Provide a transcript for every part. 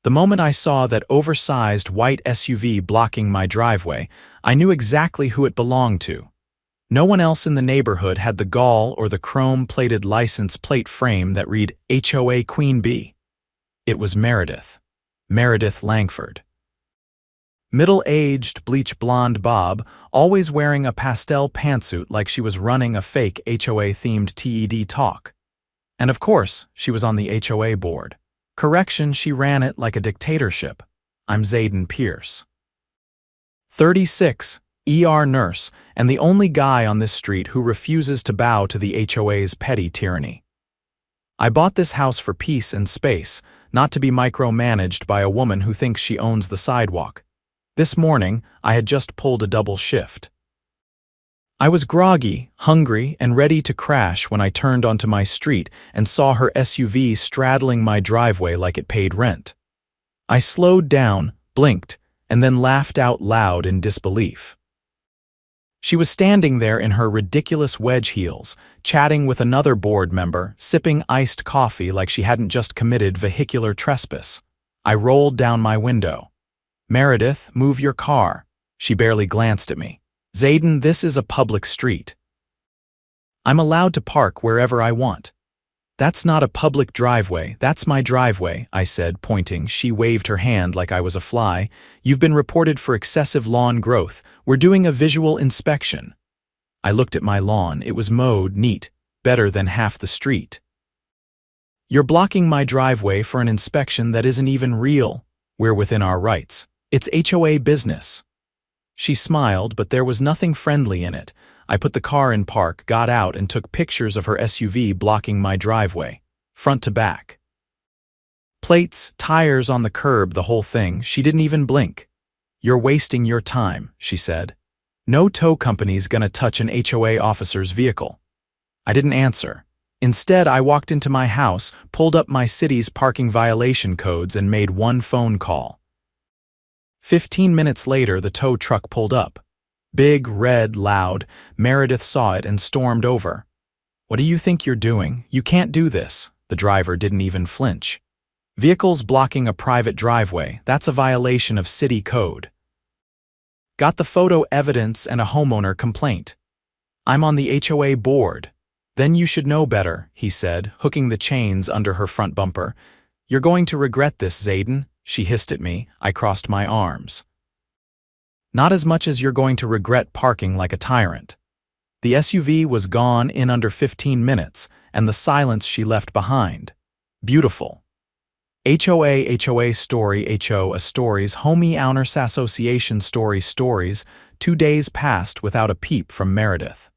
The moment I saw that oversized white SUV blocking my driveway, I knew exactly who it belonged to. No one else in the neighborhood had the gall or the chrome-plated license plate frame that read HOA Queen Bee. It was Meredith. Meredith Langford. Middle-aged, bleach-blonde bob, always wearing a pastel pantsuit like she was running a fake HOA-themed TED talk. And of course, she was on the HOA board. Correction, she ran it like a dictatorship. I'm Zayden Pierce. 36, ER nurse, and the only guy on this street who refuses to bow to the HOA's petty tyranny. I bought this house for peace and space, not to be micromanaged by a woman who thinks she owns the sidewalk. This morning, I had just pulled a double shift. I was groggy, hungry, and ready to crash when I turned onto my street and saw her SUV straddling my driveway like it paid rent. I slowed down, blinked, and then laughed out loud in disbelief. She was standing there in her ridiculous wedge heels, chatting with another board member, sipping iced coffee like she hadn't just committed vehicular trespass. I rolled down my window. "Meredith, move your car." She barely glanced at me. "Zayden, this is a public street. I'm allowed to park wherever I want." "That's not a public driveway, that's my driveway," I said, pointing. She waved her hand like I was a fly. "You've been reported for excessive lawn growth. We're doing a visual inspection." I looked at my lawn. It was mowed, neat, better than half the street. "You're blocking my driveway for an inspection that isn't even real. We're within our rights. It's HOA business." She smiled, but there was nothing friendly in it. I put the car in park, got out, and took pictures of her SUV blocking my driveway, front to back. Plates, tires on the curb, the whole thing. She didn't even blink. "You're wasting your time," she said. "No tow company's gonna touch an HOA officer's vehicle." I didn't answer. Instead, I walked into my house, pulled up my city's parking violation codes, and made one phone call. 15 minutes later, the tow truck pulled up. Big, red, loud. Meredith saw it and stormed over. "What do you think you're doing? You can't do this." The driver didn't even flinch. "Vehicles blocking a private driveway, that's a violation of city code." "Got the photo evidence and a homeowner complaint." "I'm on the HOA board." "Then you should know better," he said, hooking the chains under her front bumper. "You're going to regret this, Zayden," she hissed at me. I crossed my arms. "Not as much as you're going to regret parking like a tyrant." The SUV was gone in under 15 minutes, and the silence she left behind. Beautiful. HOA story, HOA stories, Homie Owners Association stories. 2 days passed without a peep from Meredith.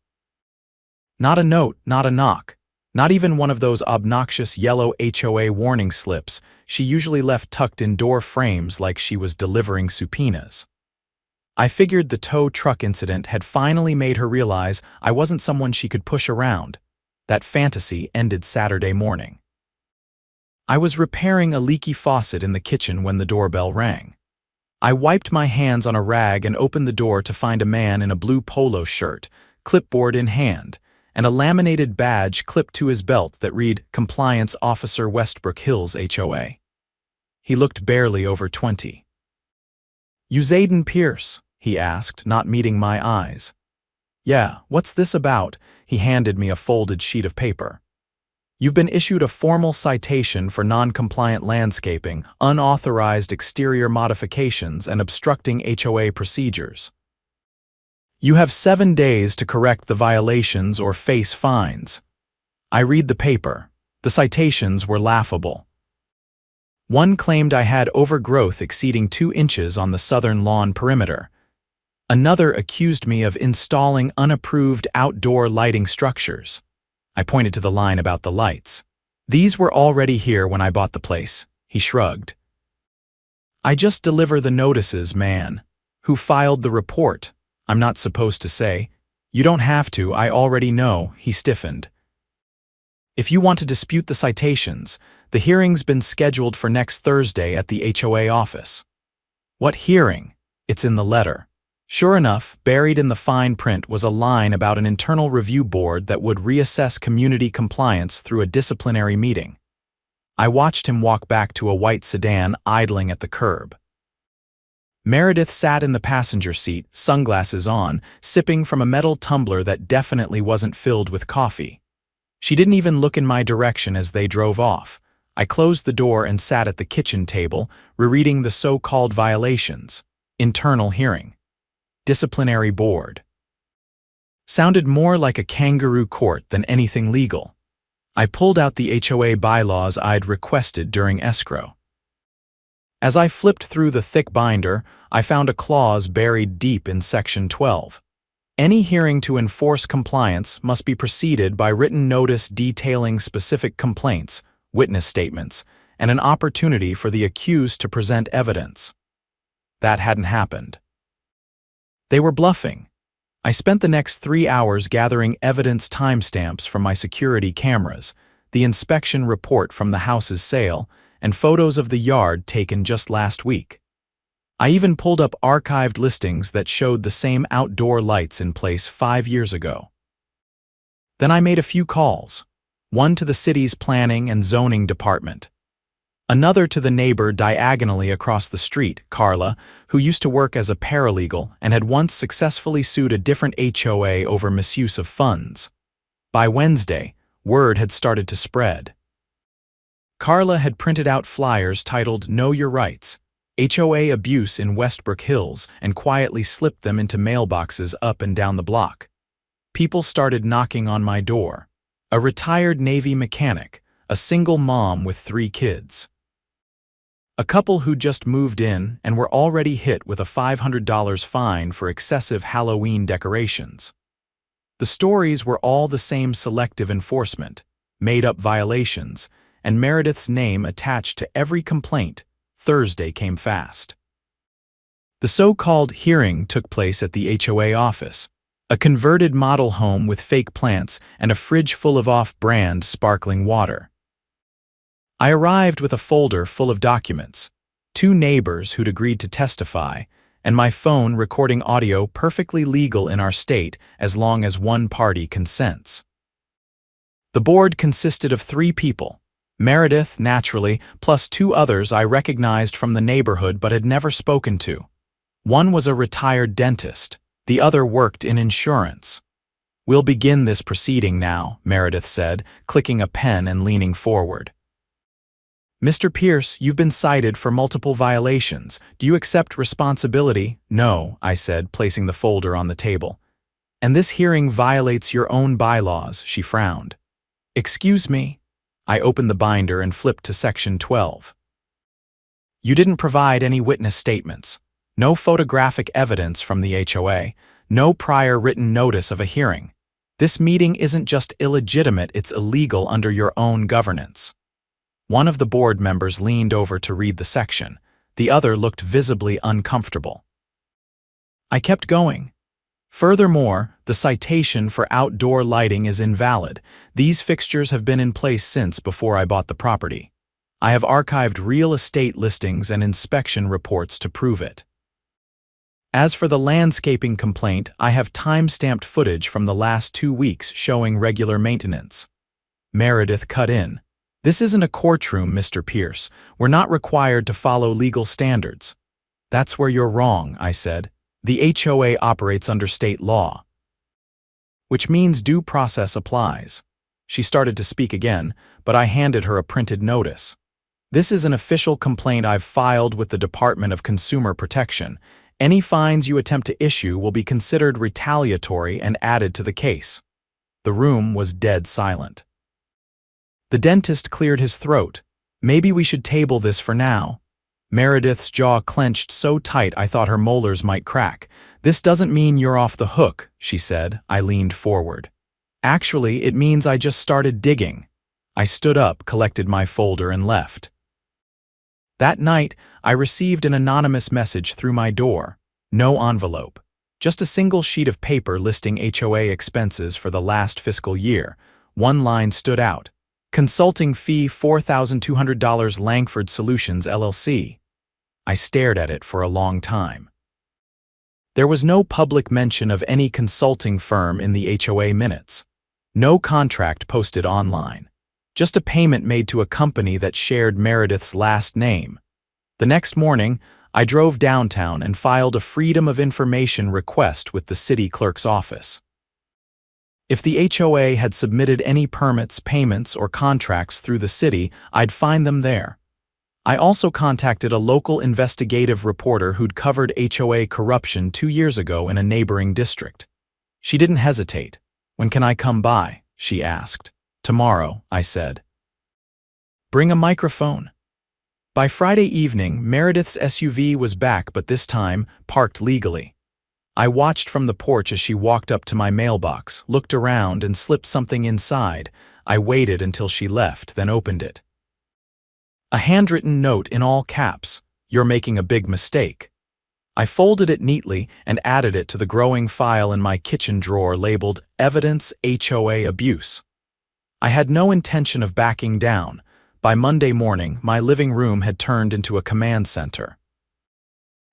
Not a note, not a knock. Not even one of those obnoxious yellow HOA warning slips she usually left tucked in door frames like she was delivering subpoenas. I figured the tow truck incident had finally made her realize I wasn't someone she could push around. That fantasy ended Saturday morning. I was repairing a leaky faucet in the kitchen when the doorbell rang. I wiped my hands on a rag and opened the door to find a man in a blue polo shirt, clipboard in hand, and a laminated badge clipped to his belt that read Compliance Officer Westbrook Hills HOA. He looked barely over 20. "You Zayden Pierce?" he asked, not meeting my eyes. "Yeah, what's this about?" He handed me a folded sheet of paper. "You've been issued a formal citation for non-compliant landscaping, unauthorized exterior modifications, and obstructing HOA procedures. You have 7 days to correct the violations or face fines." I read the paper. The citations were laughable. One claimed I had overgrowth exceeding 2 inches on the southern lawn perimeter. Another accused me of installing unapproved outdoor lighting structures. I pointed to the line about the lights. "These were already here when I bought the place," he shrugged. "I just deliver the notices, man." "Who filed the report?" "I'm not supposed to say." "You don't have to, I already know," he stiffened. "If you want to dispute the citations, the hearing's been scheduled for next Thursday at the HOA office." "What hearing?" "It's in the letter." Sure enough, buried in the fine print was a line about an internal review board that would reassess community compliance through a disciplinary meeting. I watched him walk back to a white sedan idling at the curb. Meredith sat in the passenger seat, sunglasses on, sipping from a metal tumbler that definitely wasn't filled with coffee. She didn't even look in my direction as they drove off. I closed the door and sat at the kitchen table, rereading the so-called violations. Internal hearing. Disciplinary board. Sounded more like a kangaroo court than anything legal. I pulled out the HOA bylaws I'd requested during escrow. As I flipped through the thick binder, I found a clause buried deep in Section 12. Any hearing to enforce compliance must be preceded by written notice detailing specific complaints, witness statements, and an opportunity for the accused to present evidence. That hadn't happened. They were bluffing. I spent the next 3 hours gathering evidence timestamps from my security cameras, the inspection report from the house's sale, and photos of the yard taken just last week. I even pulled up archived listings that showed the same outdoor lights in place 5 years ago. Then I made a few calls, one to the city's planning and zoning department, another to the neighbor diagonally across the street, Carla, who used to work as a paralegal and had once successfully sued a different HOA over misuse of funds. By Wednesday, word had started to spread. Carla had printed out flyers titled "Know Your Rights, HOA Abuse in Westbrook Hills," and quietly slipped them into mailboxes up and down the block. People started knocking on my door. A retired Navy mechanic, a single mom with 3 kids. A couple who just moved in and were already hit with a $500 fine for excessive Halloween decorations. The stories were all the same: selective enforcement, made-up violations, and Meredith's name attached to every complaint. Thursday came fast. The so-called hearing took place at the HOA office, a converted model home with fake plants and a fridge full of off-brand sparkling water. I arrived with a folder full of documents, 2 neighbors who'd agreed to testify, and my phone recording audio perfectly legal in our state as long as one party consents. The board consisted of 3 people, Meredith, naturally, plus 2 others I recognized from the neighborhood but had never spoken to. One was a retired dentist, the other worked in insurance. "We'll begin this proceeding now," Meredith said, clicking a pen and leaning forward. "Mr. Pierce, you've been cited for multiple violations. Do you accept responsibility?" "No," I said, placing the folder on the table. "And this hearing violates your own bylaws," she frowned. "Excuse me?" I opened the binder and flipped to Section 12. "You didn't provide any witness statements, no photographic evidence from the HOA, no prior written notice of a hearing. This meeting isn't just illegitimate, it's illegal under your own governance." One of the board members leaned over to read the section. The other looked visibly uncomfortable. I kept going. "Furthermore, the citation for outdoor lighting is invalid. These fixtures have been in place since before I bought the property. I have archived real estate listings and inspection reports to prove it. As for the landscaping complaint, I have time-stamped footage from the last 2 weeks showing regular maintenance." Meredith cut in. "This isn't a courtroom, Mr. Pierce. We're not required to follow legal standards." "That's where you're wrong," I said. "The HOA operates under state law, which means due process applies." She started to speak again, but I handed her a printed notice. "This is an official complaint I've filed with the Department of Consumer Protection. Any fines you attempt to issue will be considered retaliatory and added to the case." The room was dead silent. The dentist cleared his throat. "Maybe we should table this for now." Meredith's jaw clenched so tight I thought her molars might crack. "This doesn't mean you're off the hook," she said. I leaned forward. "Actually, it means I just started digging." I stood up, collected my folder, and left. That night, I received an anonymous message through my door. No envelope. Just a single sheet of paper listing HOA expenses for the last fiscal year. One line stood out. "Consulting fee $4,200 Langford Solutions, LLC." I stared at it for a long time. There was no public mention of any consulting firm in the HOA minutes. No contract posted online. Just a payment made to a company that shared Meredith's last name. The next morning, I drove downtown and filed a Freedom of Information request with the city clerk's office. If the HOA had submitted any permits, payments, or contracts through the city, I'd find them there. I also contacted a local investigative reporter who'd covered HOA corruption 2 years ago in a neighboring district. She didn't hesitate. "When can I come by?" she asked. "Tomorrow," I said. "Bring a microphone." By Friday evening, Meredith's SUV was back, but this time, parked legally. I watched from the porch as she walked up to my mailbox, looked around, and slipped something inside. I waited until she left, then opened it. A handwritten note in all caps, "You're making a big mistake." I folded it neatly and added it to the growing file in my kitchen drawer labeled Evidence HOA Abuse. I had no intention of backing down. By Monday morning, my living room had turned into a command center.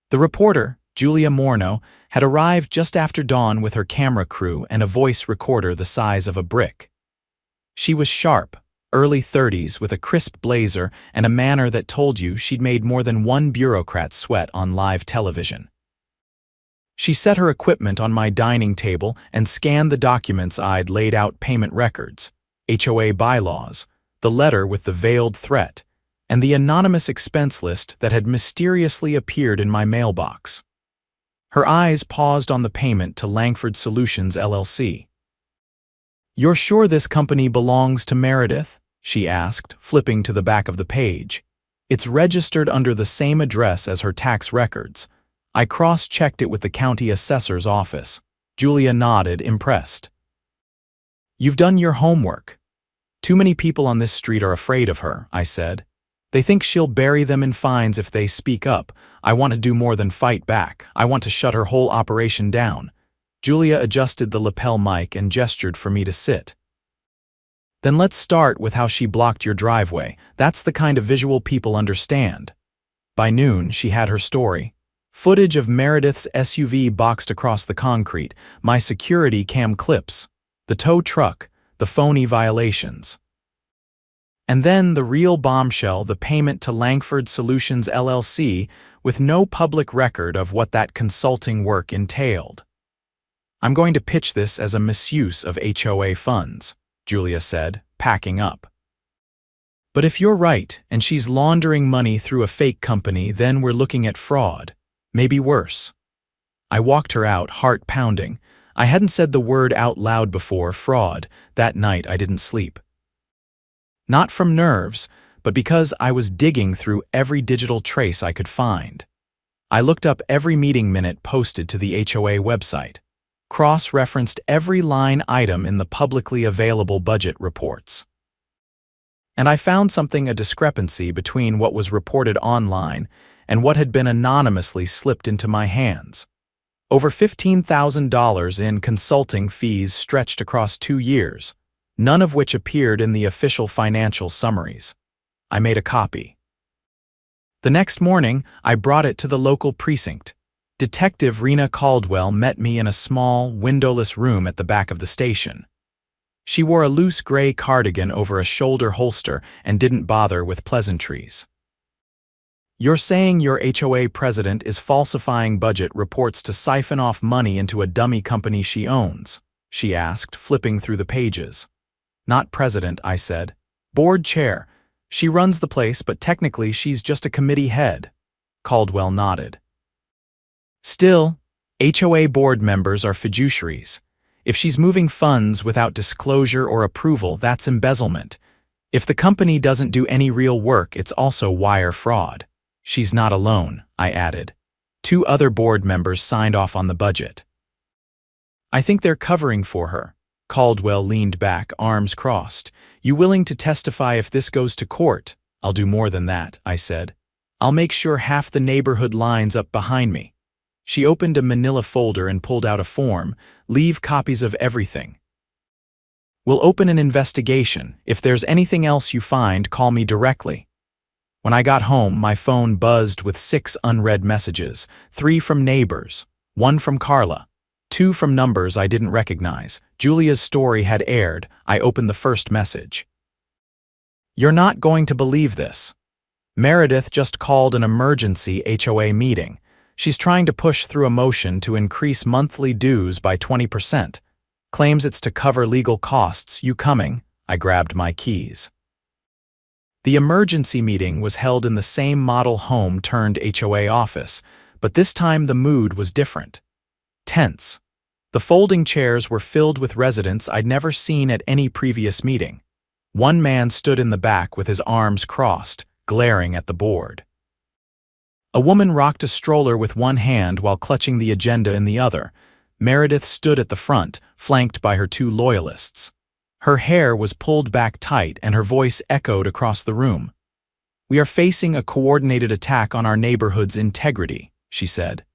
The reporter, Julia Morneau, had arrived just after dawn with her camera crew and a voice recorder the size of a brick. She was sharp, early 30s, with a crisp blazer and a manner that told you she'd made more than one bureaucrat sweat on live television. She set her equipment on my dining table and scanned the documents I'd laid out: payment records, HOA bylaws, the letter with the veiled threat, and the anonymous expense list that had mysteriously appeared in my mailbox. Her eyes paused on the payment to Langford Solutions LLC. "You're sure this company belongs to Meredith?" she asked, flipping to the back of the page. "It's registered under the same address as her tax records." I cross-checked it with the county assessor's office. Julia nodded, impressed. "You've done your homework. Too many people on this street are afraid of her," I said. "They think she'll bury them in fines if they speak up. I want to do more than fight back. I want to shut her whole operation down." Julia adjusted the lapel mic and gestured for me to sit. "Then let's start with how she blocked your driveway. That's the kind of visual people understand." By noon, she had her story. Footage of Meredith's SUV boxed across the concrete, my security cam clips, the tow truck, the phony violations. And then the real bombshell, the payment to Langford Solutions LLC with no public record of what that consulting work entailed. "I'm going to pitch this as a misuse of HOA funds," Julia said, packing up. "But if you're right and she's laundering money through a fake company, then we're looking at fraud. Maybe worse." I walked her out, heart pounding. I hadn't said the word out loud before, fraud. That night I didn't sleep. Not from nerves, but because I was digging through every digital trace I could find. I looked up every meeting minute posted to the HOA website, cross-referenced every line item in the publicly available budget reports. And I found something: a discrepancy between what was reported online and what had been anonymously slipped into my hands. Over $15,000 in consulting fees stretched across 2 years, none of which appeared in the official financial summaries. I made a copy. The next morning, I brought it to the local precinct. Detective Rena Caldwell met me in a small, windowless room at the back of the station. She wore a loose gray cardigan over a shoulder holster and didn't bother with pleasantries. "You're saying your HOA president is falsifying budget reports to siphon off money into a dummy company she owns?" she asked, flipping through the pages. "Not president," I said. "Board chair. She runs the place, but technically she's just a committee head." Caldwell nodded. "Still, HOA board members are fiduciaries. If she's moving funds without disclosure or approval, that's embezzlement. If the company doesn't do any real work, it's also wire fraud." "She's not alone," I added. 2 other board members signed off on the budget. "I think they're covering for her." Caldwell leaned back, arms crossed. "You willing to testify if this goes to court?" "I'll do more than that," I said. "I'll make sure half the neighborhood lines up behind me." She opened a manila folder and pulled out a form. "Leave copies of everything. We'll open an investigation. If there's anything else you find, call me directly." When I got home, my phone buzzed with 6 unread messages, 3 from neighbors, 1 from Carla, 2 from numbers I didn't recognize. Julia's story had aired. I opened the first message. "You're not going to believe this. Meredith just called an emergency HOA meeting. She's trying to push through a motion to increase monthly dues by 20%. Claims it's to cover legal costs. You coming?" I grabbed my keys. The emergency meeting was held in the same model home turned HOA office, but this time the mood was different. Tense. The folding chairs were filled with residents I'd never seen at any previous meeting. One man stood in the back with his arms crossed, glaring at the board. A woman rocked a stroller with one hand while clutching the agenda in the other. Meredith stood at the front, flanked by her two loyalists. Her hair was pulled back tight and her voice echoed across the room. "We are facing a coordinated attack on our neighborhood's integrity," she said.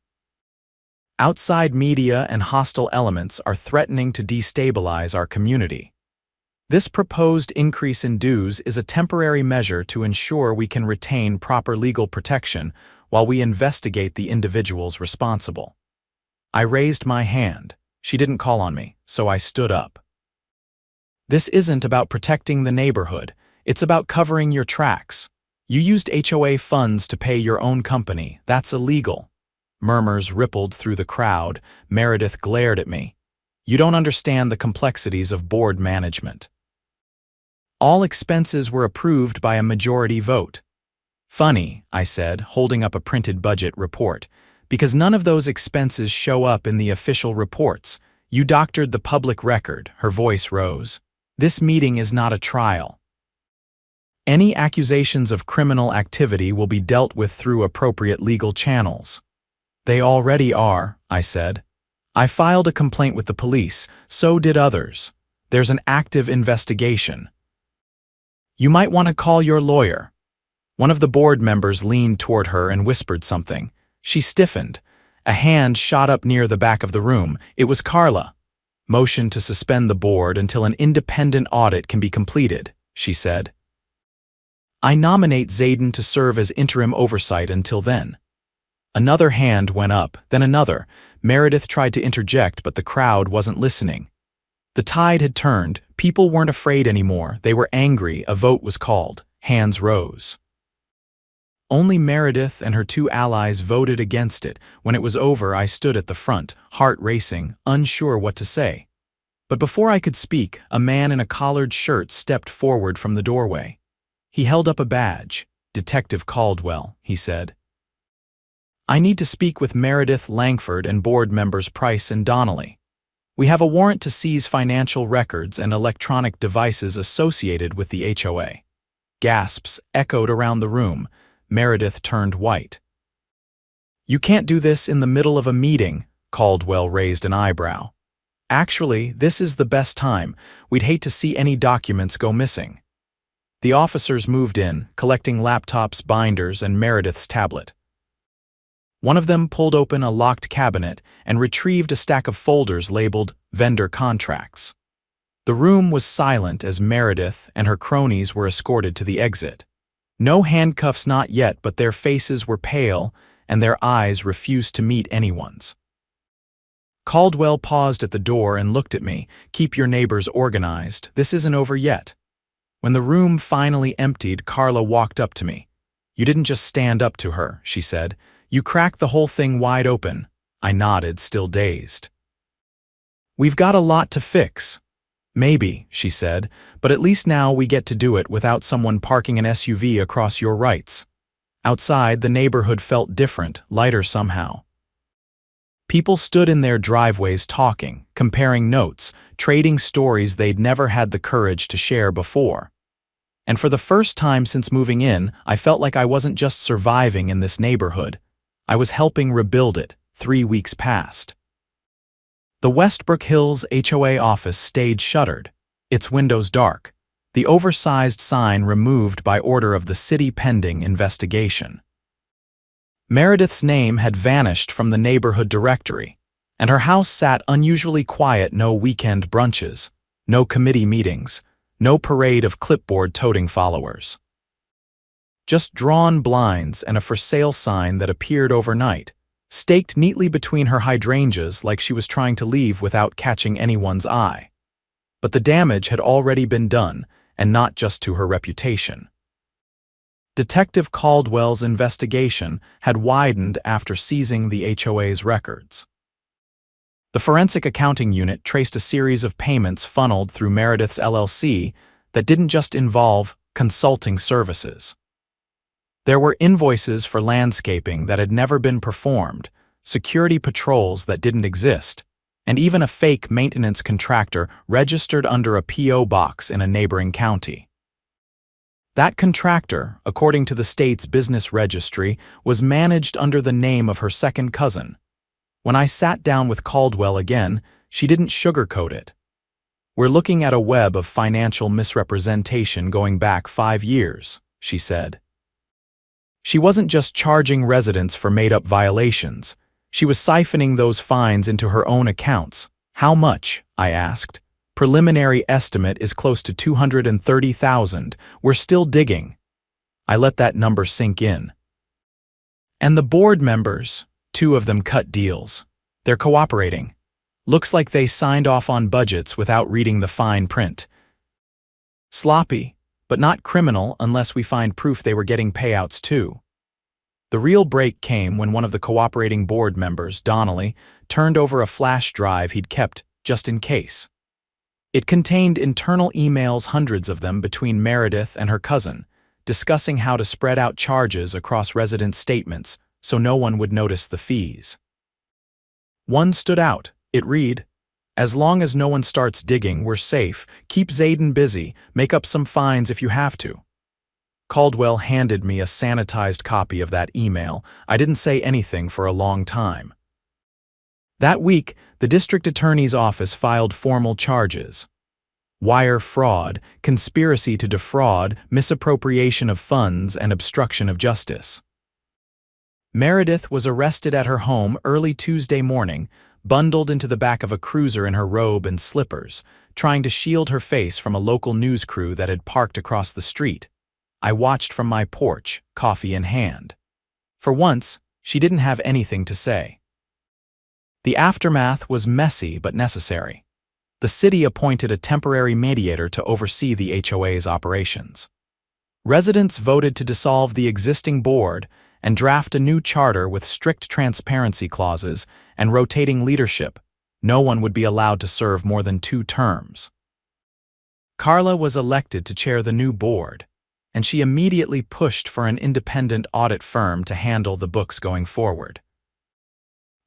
"Outside media and hostile elements are threatening to destabilize our community. This proposed increase in dues is a temporary measure to ensure we can retain proper legal protection while we investigate the individuals responsible." I raised my hand. She didn't call on me, so I stood up. "This isn't about protecting the neighborhood. It's about covering your tracks. You used HOA funds to pay your own company. That's illegal." Murmurs rippled through the crowd. Meredith glared at me. "You don't understand the complexities of board management." "All expenses were approved by a majority vote." "Funny," I said, holding up a printed budget report, "because none of those expenses show up in the official reports. You doctored the public record." Her voice rose. "This meeting is not a trial. Any accusations of criminal activity will be dealt with through appropriate legal channels." "They already are," I said. "I filed a complaint with the police, so did others. There's an active investigation." "You might want to call your lawyer." One of the board members leaned toward her and whispered something. She stiffened. A hand shot up near the back of the room. It was Carla. "Motion to suspend the board until an independent audit can be completed," she said. "I nominate Zayden to serve as interim oversight until then." Another hand went up, then another. Meredith tried to interject, but the crowd wasn't listening. The tide had turned. People weren't afraid anymore. They were angry. A vote was called. Hands rose. Only Meredith and her two allies voted against it. When it was over, I stood at the front, heart racing, unsure what to say. But before I could speak, a man in a collared shirt stepped forward from the doorway. He held up a badge. "Detective Caldwell," he said. "I need to speak with Meredith Langford and board members Price and Donnelly. We have a warrant to seize financial records and electronic devices associated with the HOA." Gasps echoed around the room. Meredith turned white. "You can't do this in the middle of a meeting," Caldwell raised an eyebrow. "Actually, this is the best time. We'd hate to see any documents go missing." The officers moved in, collecting laptops, binders, and Meredith's tablet. One of them pulled open a locked cabinet and retrieved a stack of folders labeled vendor contracts. The room was silent as Meredith and her cronies were escorted to the exit. No handcuffs, not yet, but their faces were pale and their eyes refused to meet anyone's. Caldwell paused at the door and looked at me. "Keep your neighbors organized. This isn't over yet." When the room finally emptied, Carla walked up to me. "You didn't just stand up to her," she said. "You cracked the whole thing wide open." I nodded, still dazed. "We've got a lot to fix." "Maybe," she said, "but at least now we get to do it without someone parking an SUV across your rights." Outside, the neighborhood felt different, lighter somehow. People stood in their driveways talking, comparing notes, trading stories they'd never had the courage to share before. And for the first time since moving in, I felt like I wasn't just surviving in this neighborhood. I was helping rebuild it. 3 weeks passed. The Westbrook Hills HOA office stayed shuttered, its windows dark, the oversized sign removed by order of the city pending investigation. Meredith's name had vanished from the neighborhood directory, and her house sat unusually quiet. No weekend brunches, no committee meetings, no parade of clipboard-toting followers. Just drawn blinds and a for sale sign that appeared overnight, staked neatly between her hydrangeas like she was trying to leave without catching anyone's eye. But the damage had already been done, and not just to her reputation. Detective Caldwell's investigation had widened after seizing the HOA's records. The Forensic Accounting Unit traced a series of payments funneled through Meredith's LLC that didn't just involve consulting services. There were invoices for landscaping that had never been performed, security patrols that didn't exist, and even a fake maintenance contractor registered under a P.O. box in a neighboring county. That contractor, according to the state's business registry, was managed under the name of her second cousin. When I sat down with Caldwell again, she didn't sugarcoat it. "We're looking at a web of financial misrepresentation going back 5 years," she said. She wasn't just charging residents for made-up violations. She was siphoning those fines into her own accounts. "How much?" I asked. "Preliminary estimate is close to $230,000. We're still digging." I let that number sink in. "And the board members, 2 of them cut deals. They're cooperating. Looks like they signed off on budgets without reading the fine print. Sloppy, but not criminal unless we find proof they were getting payouts too." The real break came when one of the cooperating board members, Donnelly, turned over a flash drive he'd kept just in case. It contained internal emails, hundreds of them, between Meredith and her cousin, discussing how to spread out charges across resident statements so no one would notice the fees. One stood out. It read, "As long as no one starts digging, we're safe. Keep Zayden busy. Make up some fines if you have to." Caldwell handed me a sanitized copy of that email. I didn't say anything for a long time. That week, the district attorney's office filed formal charges: wire fraud, conspiracy to defraud, misappropriation of funds, and obstruction of justice. Meredith was arrested at her home early Tuesday morning, bundled into the back of a cruiser in her robe and slippers, trying to shield her face from a local news crew that had parked across the street. I watched from my porch, coffee in hand. For once, she didn't have anything to say. The aftermath was messy but necessary. The city appointed a temporary mediator to oversee the HOA's operations. Residents voted to dissolve the existing board and draft a new charter with strict transparency clauses and rotating leadership. No one would be allowed to serve more than 2 terms. Carla was elected to chair the new board, and she immediately pushed for an independent audit firm to handle the books going forward.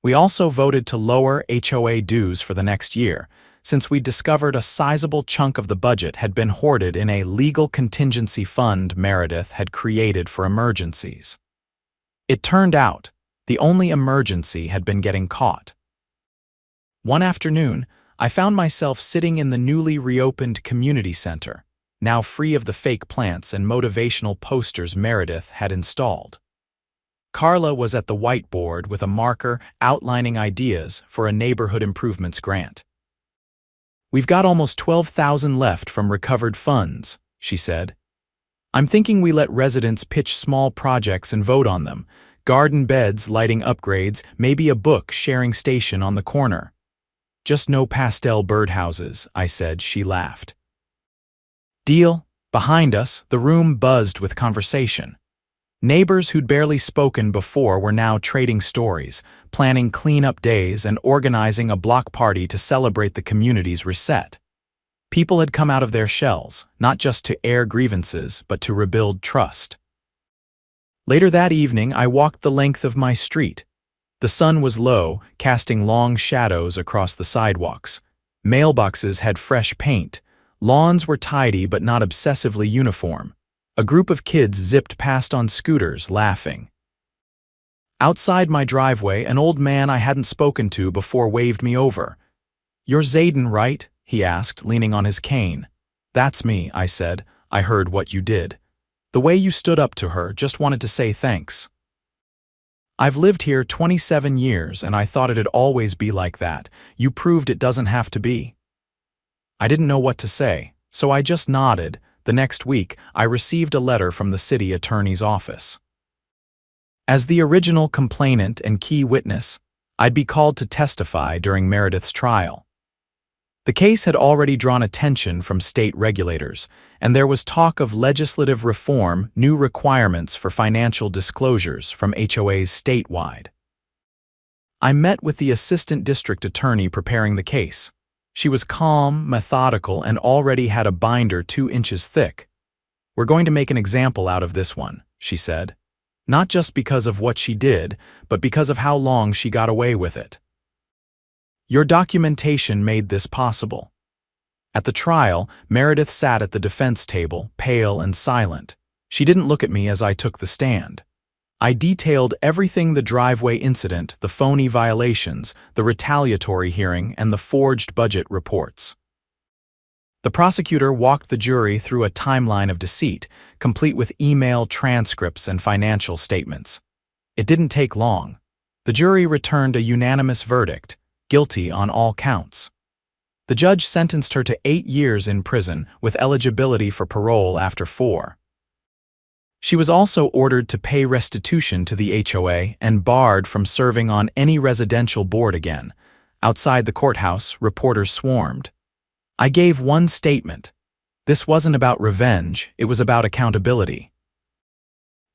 We also voted to lower HOA dues for the next year, since we discovered a sizable chunk of the budget had been hoarded in a legal contingency fund Meredith had created for emergencies. It turned out the only emergency had been getting caught. One afternoon, I found myself sitting in the newly reopened community center, now free of the fake plants and motivational posters Meredith had installed. Carla was at the whiteboard with a marker outlining ideas for a neighborhood improvements grant. "We've got almost 12,000 left from recovered funds," she said. "I'm thinking we let residents pitch small projects and vote on them. Garden beds, lighting upgrades, maybe a book sharing station on the corner." "Just no pastel birdhouses," I said. She laughed. "Deal." Behind us, the room buzzed with conversation. Neighbors who'd barely spoken before were now trading stories, planning cleanup days, and organizing a block party to celebrate the community's reset. People had come out of their shells, not just to air grievances, but to rebuild trust. Later that evening, I walked the length of my street. The sun was low, casting long shadows across the sidewalks. Mailboxes had fresh paint. Lawns were tidy but not obsessively uniform. A group of kids zipped past on scooters, laughing. Outside my driveway, an old man I hadn't spoken to before waved me over. "You're Zayden, right?" he asked, leaning on his cane. "That's me," I said. "I heard what you did. The way you stood up to her, just wanted to say thanks. I've lived here 27 years and I thought it'd always be like that. You proved it doesn't have to be." I didn't know what to say, so I just nodded. The next week, I received a letter from the city attorney's office. As the original complainant and key witness, I'd be called to testify during Meredith's trial. The case had already drawn attention from state regulators, and there was talk of legislative reform, new requirements for financial disclosures from HOAs statewide. I met with the assistant district attorney preparing the case. She was calm, methodical, and already had a binder 2 inches thick. "We're going to make an example out of this one," she said. "Not just because of what she did, but because of how long she got away with it. Your documentation made this possible." At the trial, Meredith sat at the defense table, pale and silent. She didn't look at me as I took the stand. I detailed everything: the driveway incident, the phony violations, the retaliatory hearing, and the forged budget reports. The prosecutor walked the jury through a timeline of deceit, complete with email transcripts and financial statements. It didn't take long. The jury returned a unanimous verdict: guilty on all counts. The judge sentenced her to 8 years in prison with eligibility for parole after 4. She was also ordered to pay restitution to the HOA and barred from serving on any residential board again. Outside the courthouse, reporters swarmed. I gave one statement. This wasn't about revenge, it was about accountability.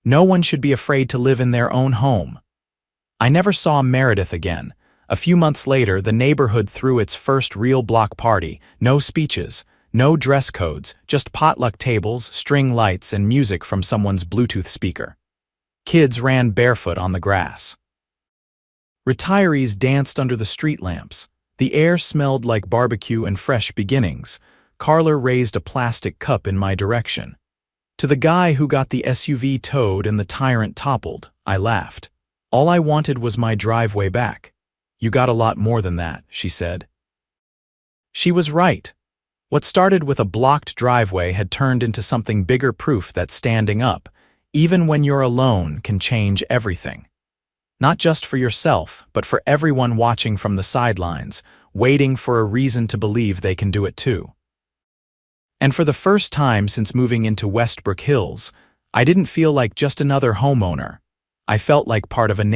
No one should be afraid to live in their own home. I never saw Meredith again. A few months later, the neighborhood threw its first real block party. No speeches, no dress codes, just potluck tables, string lights, and music from someone's Bluetooth speaker. Kids ran barefoot on the grass. Retirees danced under the street lamps. The air smelled like barbecue and fresh beginnings. Carla raised a plastic cup in my direction. To the guy who got the SUV towed and the tyrant toppled, I laughed. All I wanted was my driveway back. "You got a lot more than that," she said. She was right. What started with a blocked driveway had turned into something bigger: proof that standing up, even when you're alone, can change everything. Not just for yourself, but for everyone watching from the sidelines, waiting for a reason to believe they can do it too. And for the first time since moving into Westbrook Hills, I didn't feel like just another homeowner. I felt like part of a neighborhood.